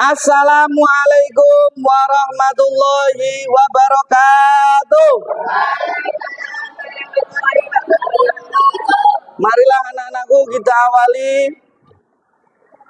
Assalamualaikum warahmatullahi wabarakatuh. Marilah anak-anakku kita awali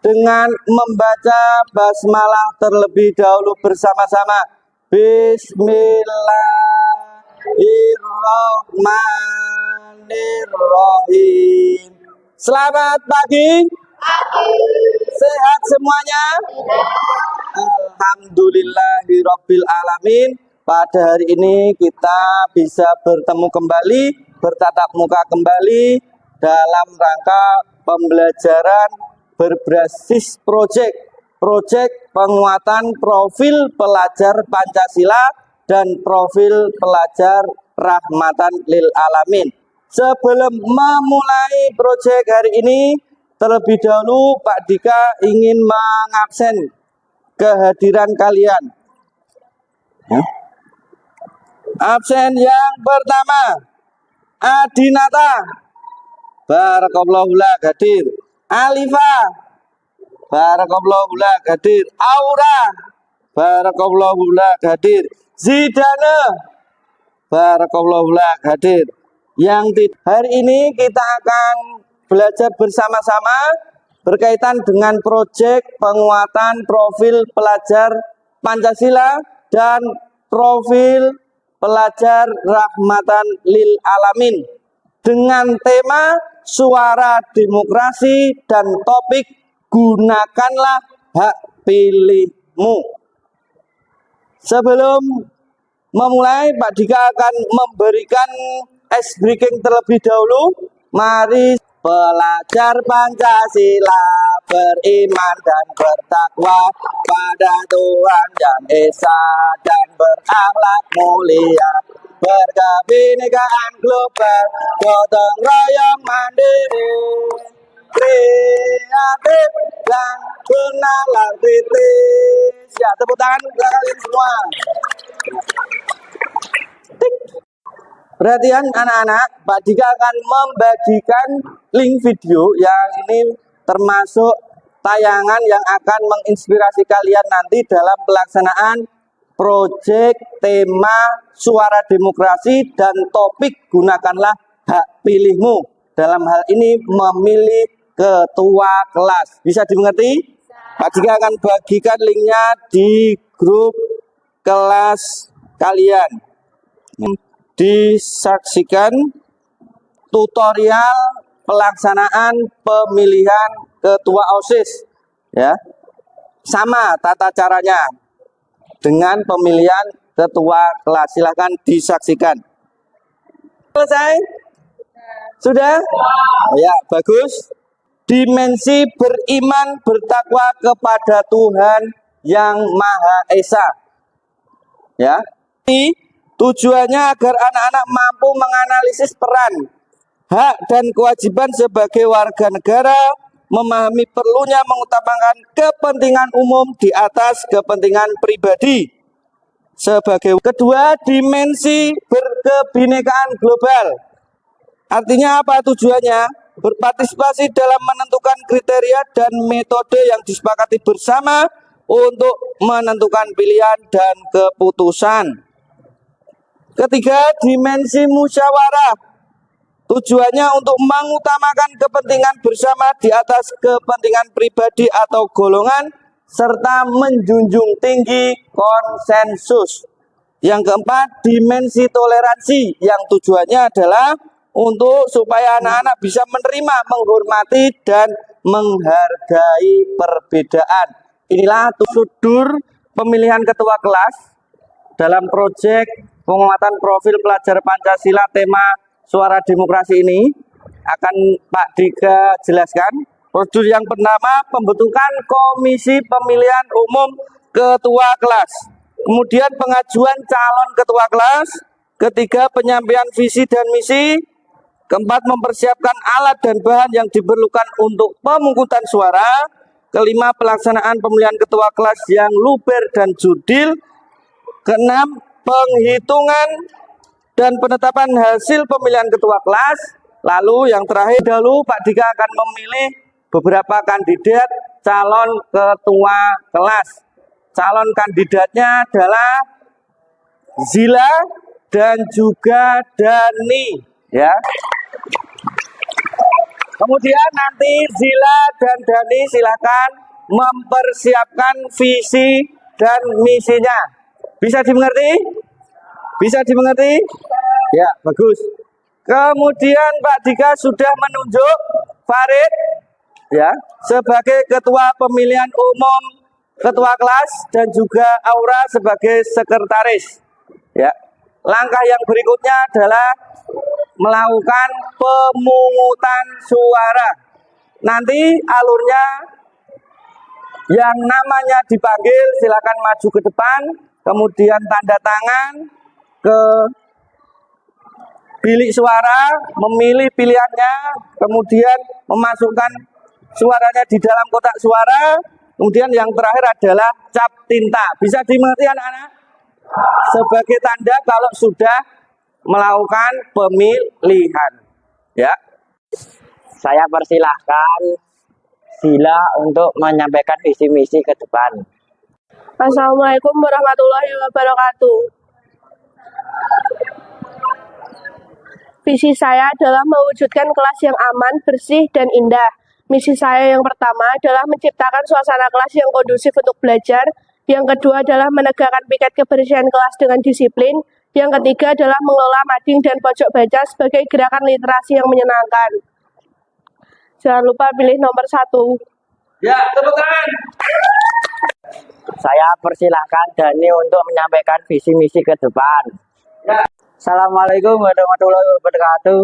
dengan membaca basmalah terlebih dahulu bersama-sama. Bismillahirrahmanirrahim. Selamat pagi. Sehat semuanya? Alhamdulillahirabbil alamin. Pada hari ini kita bisa bertemu kembali, bertatap muka kembali dalam rangka pembelajaran berbasis proyek penguatan profil pelajar Pancasila dan profil pelajar rahmatan lil alamin. Sebelum memulai proyek hari ini, terlebih dahulu Pak Dika ingin mengabsen kehadiran kalian. Absen yang pertama, Adinata, barakallahu lak hadir. Alifa, barakallahu lak hadir. Aura, barakallahu lak hadir. Zidane, barakallahu lak hadir. Hari ini kita akan belajar bersama-sama berkaitan dengan proyek penguatan profil pelajar Pancasila dan profil pelajar rahmatan lil alamin dengan tema suara demokrasi dan topik gunakanlah hak pilihmu. Sebelum memulai, Pak Dika akan memberikan ice breaking terlebih dahulu. Mari pelajar Pancasila beriman dan bertakwa pada Tuhan Yang Esa dan berakhlak mulia, berkebinekaan global, gotong royong mandiri, kreatif dan bernalar kritis. Ya, tepuk tangan kalian semua. Perhatian anak-anak, Pak Dika akan membagikan link video yang ini termasuk tayangan yang akan menginspirasi kalian nanti dalam pelaksanaan proyek tema suara demokrasi dan topik gunakanlah hak pilihmu. Dalam hal ini memilih ketua kelas. Bisa dimengerti? Pak Dika akan bagikan linknya di grup kelas kalian. Disaksikan tutorial pelaksanaan pemilihan ketua OSIS, ya, sama tata caranya dengan pemilihan ketua kelas. Silahkan disaksikan. Selesai? Sudah? Ya, bagus. Dimensi beriman bertakwa kepada Tuhan Yang Maha Esa, ya. Tujuannya agar anak-anak mampu menganalisis peran, hak, dan kewajiban sebagai warga negara, memahami perlunya mengutamakan kepentingan umum di atas kepentingan pribadi. Sebagai kedua, dimensi berkebinekaan global. Artinya apa tujuannya? Berpartisipasi dalam menentukan kriteria dan metode yang disepakati bersama untuk menentukan pilihan dan keputusan. Ketiga, dimensi musyawarah. Tujuannya untuk mengutamakan kepentingan bersama di atas kepentingan pribadi atau golongan, serta menjunjung tinggi konsensus. Yang keempat, dimensi toleransi, yang tujuannya adalah untuk supaya anak-anak bisa menerima, menghormati, dan menghargai perbedaan. Inilah prosedur pemilihan ketua kelas dalam proyek penguatan profil pelajar Pancasila tema suara demokrasi ini. Akan Pak Dika jelaskan. Prosedur yang pertama, pembentukan komisi pemilihan umum ketua kelas. Kemudian pengajuan calon ketua kelas. Ketiga, penyampaian visi dan misi. Keempat, mempersiapkan alat dan bahan yang diperlukan untuk pemungutan suara. Kelima, pelaksanaan pemilihan ketua kelas yang luber dan jurdil. Keenam, penghitungan dan penetapan hasil pemilihan ketua kelas. Lalu yang terakhir dahulu Pak Dika akan memilih beberapa kandidat calon ketua kelas. Calon kandidatnya adalah Zila dan juga Dani, ya. Kemudian nanti Zila dan Dani silakan mempersiapkan visi dan misinya. Bisa dimengerti? Bisa dimengerti? Ya, bagus. Kemudian Pak Dika sudah menunjuk Farid, ya, sebagai ketua pemilihan umum ketua kelas dan juga Aura sebagai sekretaris. Ya. Langkah yang berikutnya adalah melakukan pemungutan suara. Nanti alurnya yang namanya dipanggil silakan maju ke depan, kemudian tanda tangan ke bilik suara, memilih pilihannya, kemudian memasukkan suaranya di dalam kotak suara, kemudian yang terakhir adalah cap tinta. Bisa dimengerti anak-anak? Sebagai tanda kalau sudah melakukan pemilihan. Ya. Saya persilahkan Zila untuk menyampaikan visi misi ke depan. Assalamualaikum warahmatullahi wabarakatuh. Visi saya adalah mewujudkan kelas yang aman, bersih, dan indah. Misi saya yang pertama adalah menciptakan suasana kelas yang kondusif untuk belajar. Yang kedua adalah menegakkan piket kebersihan kelas dengan disiplin. Yang ketiga adalah mengelola mading dan pojok baca sebagai gerakan literasi yang menyenangkan. Jangan lupa pilih nomor 1. Ya, tepuk tangan. Saya persilahkan Dani untuk menyampaikan visi misi ke depan. Ya. Assalamualaikum warahmatullahi wabarakatuh.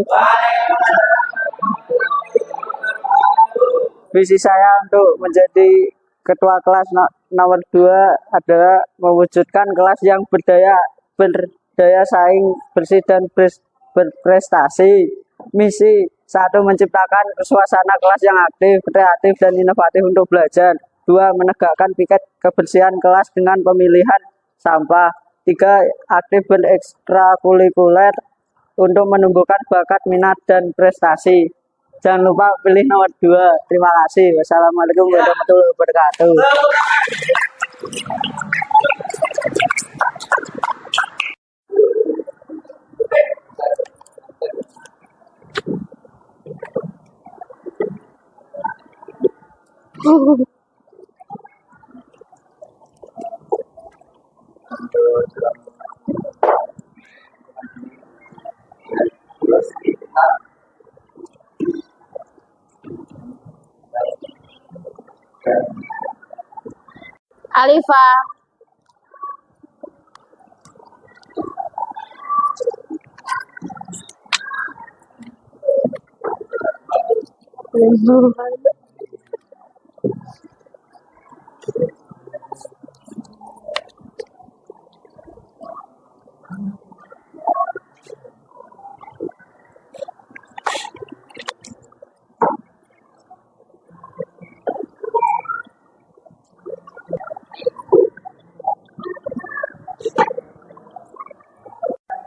Visi saya untuk menjadi ketua kelas nomor 2 adalah mewujudkan kelas yang berdaya saing, bersih dan berprestasi. Misi 1, menciptakan suasana kelas yang aktif, kreatif dan inovatif untuk belajar. 2, menegakkan piket kebersihan kelas dengan pemilihan sampah. 3, aktif berekstrakurikuler untuk menumbuhkan bakat, minat, dan prestasi. Jangan lupa pilih nomor 2. Terima kasih. Wassalamualaikum warahmatullahi wabarakatuh. Alifa.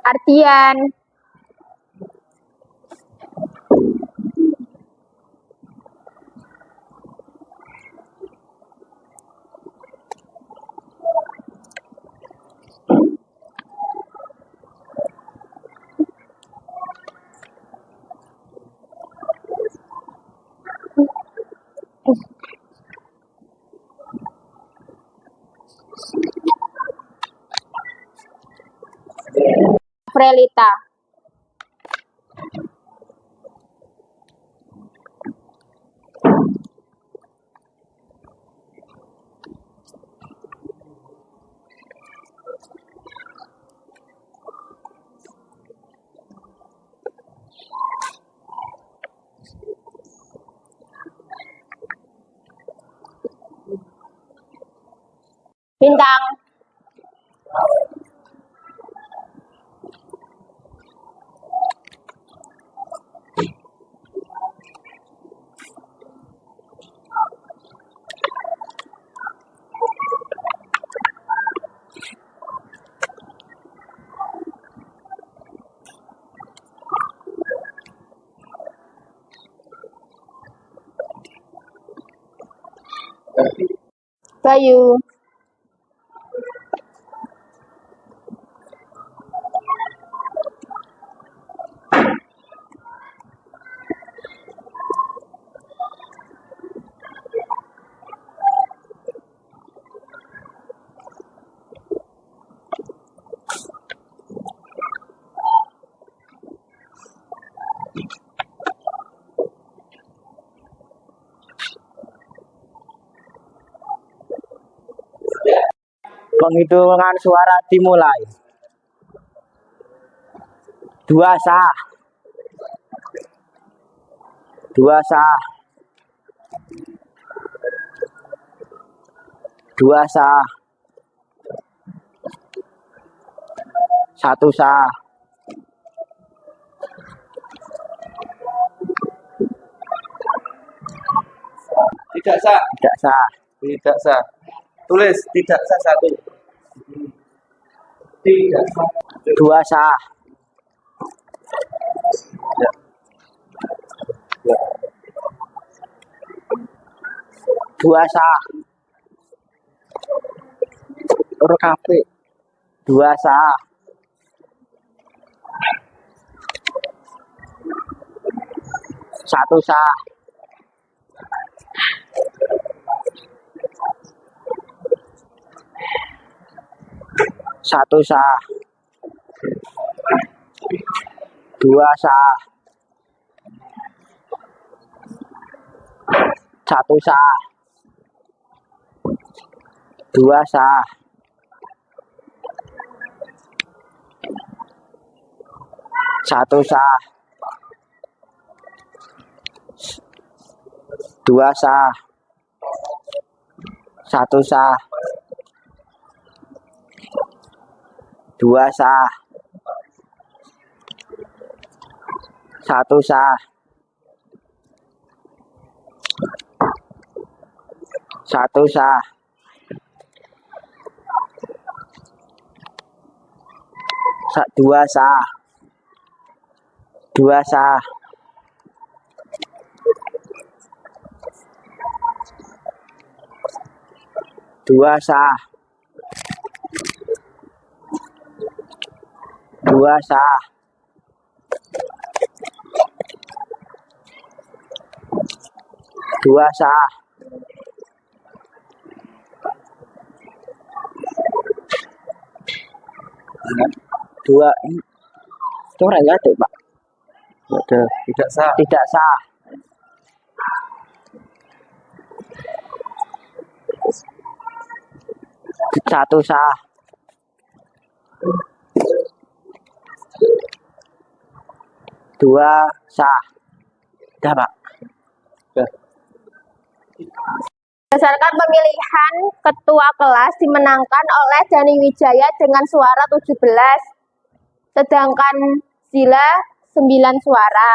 Artian. Frelita. Bintang. Bayu. Penghitungan suara dimulai. 2 sah. 2 sah. 2 sah. 1 sah. 'Tidak sah'. Tidak sah. Tidak sah. Tulis tidak sah 1. Tidak sah. 2 sah. Ya. Ya. 2 sah. Ora kabeh. 2 sah. 1 sah. 1 sah. 2 sah. 1 sah. 2 sah. 1 sah. 2 sah. 1 sah. 2 sah. 1 sah. 1 sah. 2 sah. 2 sah. 2 sah. 2 sah. 2 sah. 2 itu orang nggak ada, Pak. Ada. Tidak sah. Tidak sah. 1 sah. 2 sah. Udah, Pak. Udah. Berdasarkan pemilihan ketua kelas dimenangkan oleh Dani Wijaya dengan suara 17, sedangkan Zila 9 suara,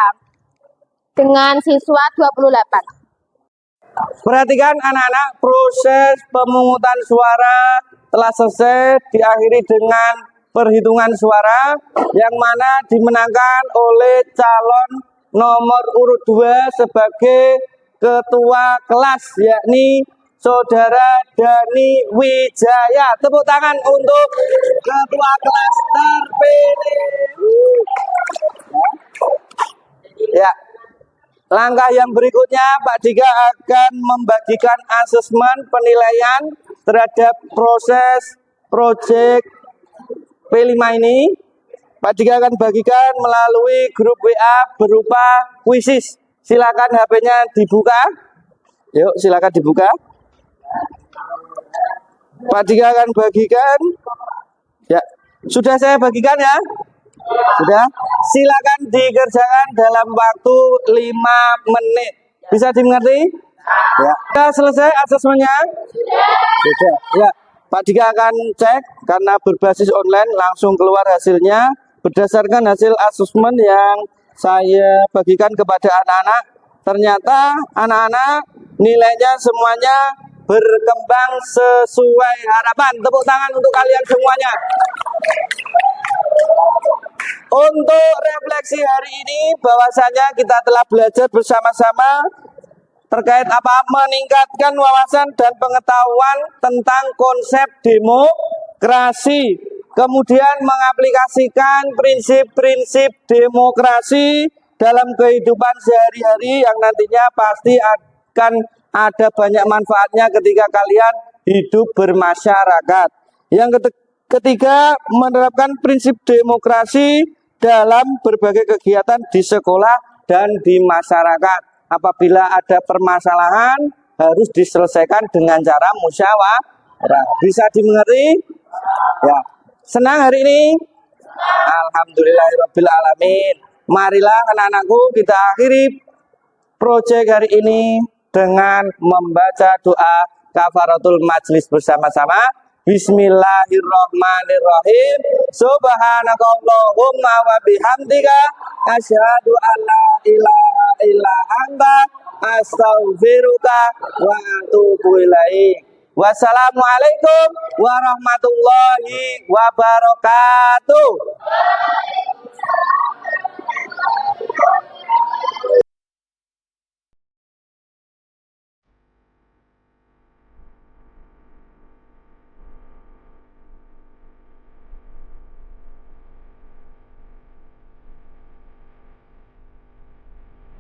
dengan siswa 28. Perhatikan anak-anak, proses pemungutan suara telah selesai, diakhiri dengan perhitungan suara yang mana dimenangkan oleh calon nomor urut 2 sebagai ketua kelas, yakni Saudara Dani Wijaya. Tepuk tangan untuk ketua kelas terpilih. Ya. Langkah yang berikutnya, Pak Dika akan membagikan asesmen penilaian terhadap proses proyek P5 ini. Pak Dika akan bagikan melalui grup WA berupa kuisis. Silakan HP-nya dibuka. Yuk, silakan dibuka. Pak Dika akan bagikan. Ya, sudah saya bagikan ya. Sudah, silakan dikerjakan dalam waktu 5 menit. Bisa dimengerti? Ya. Sudah selesai asesmennya? Sudah. Ya. Pak Dika akan cek karena berbasis online langsung keluar hasilnya berdasarkan hasil asesmen yang saya bagikan kepada anak-anak. Ternyata anak-anak nilainya semuanya berkembang sesuai harapan. Tepuk tangan untuk kalian semuanya. Untuk refleksi hari ini bahwasanya kita telah belajar bersama-sama terkait apa? Meningkatkan wawasan dan pengetahuan tentang konsep demokrasi. Kemudian mengaplikasikan prinsip-prinsip demokrasi dalam kehidupan sehari-hari yang nantinya pasti akan ada banyak manfaatnya ketika kalian hidup bermasyarakat. Yang ketiga, menerapkan prinsip demokrasi dalam berbagai kegiatan di sekolah dan di masyarakat. Apabila ada permasalahan harus diselesaikan dengan cara musyawarah. Bisa dimengerti? Ya. Senang hari ini? Alhamdulillahirabbil alamin. Marilah anak-anakku kita akhiri proyek hari ini dengan membaca doa kafaratul majlis bersama-sama. Bismillahirrahmanirrahim. Subhanakallahumma wa bihamdika asyhadu an la ilaha illa anta astaghfiruka wa atubu ilaik. Wassalamualaikum warahmatullahi wabarakatuh.